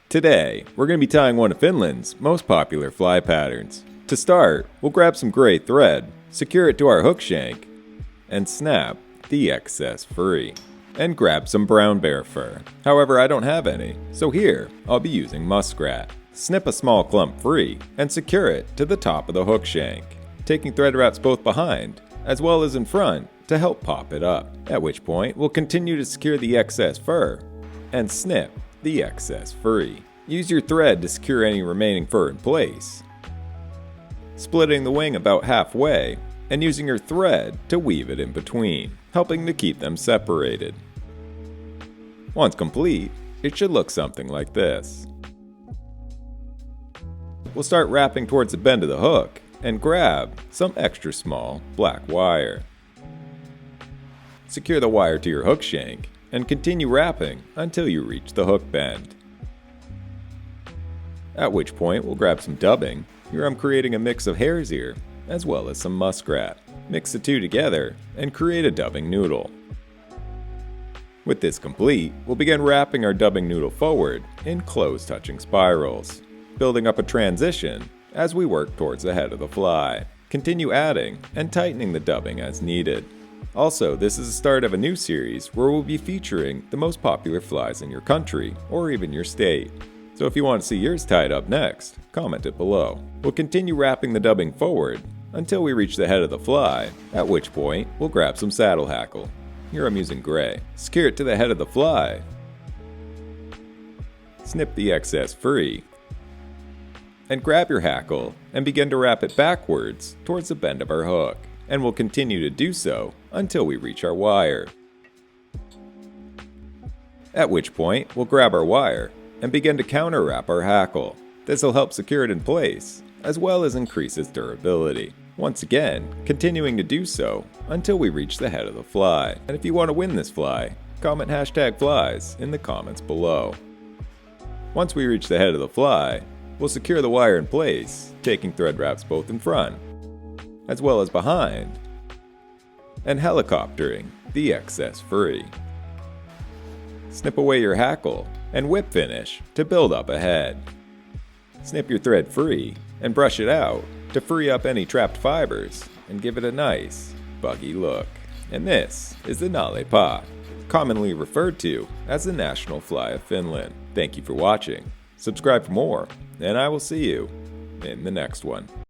Today, we're going to be tying one of Finland's most popular fly patterns. To start, we'll grab some gray thread, secure it to our hook shank, and snap the excess free. And grab some brown bear fur. However, I don't have any, so here, I'll be using muskrat. Snip a small clump free, and secure it to the top of the hook shank, taking thread wraps both behind, as well as in front, to help pop it up. At which point, we'll continue to secure the excess fur, and snip the excess free. Use your thread to secure any remaining fur in place, splitting the wing about halfway, and using your thread to weave it in between, helping to keep them separated. Once complete, it should look something like this. We'll start wrapping towards the bend of the hook, and grab some extra small black wire. Secure the wire to your hook shank, and continue wrapping until you reach the hook bend. At which point we'll grab some dubbing. Here I'm creating a mix of hare's ear, as well as some muskrat. Mix the two together and create a dubbing noodle. With this complete, we'll begin wrapping our dubbing noodle forward in close touching spirals, building up a transition as we work towards the head of the fly. Continue adding and tightening the dubbing as needed. Also, this is the start of a new series where we'll be featuring the most popular flies in your country or even your state. So if you want to see yours tied up next, comment it below. We'll continue wrapping the dubbing forward until we reach the head of the fly, at which point we'll grab some saddle hackle. Here I'm using gray. Secure it to the head of the fly. Snip the excess free. And grab your hackle and begin to wrap it backwards towards the bend of our hook. And we'll continue to do so until we reach our wire. At which point, we'll grab our wire and begin to counter wrap our hackle. This will help secure it in place, as well as increase its durability. Once again, continuing to do so until we reach the head of the fly. And if you want to win this fly, comment #flies in the comments below. Once we reach the head of the fly, we'll secure the wire in place, taking thread wraps both in front, as well as behind, and helicoptering the excess free. Snip away your hackle and whip finish to build up a head. Snip your thread free and brush it out to free up any trapped fibers and give it a nice, buggy look. And this is the Nalle Puh, commonly referred to as the national fly of Finland. Thank you for watching. Subscribe for more, and I will see you in the next one.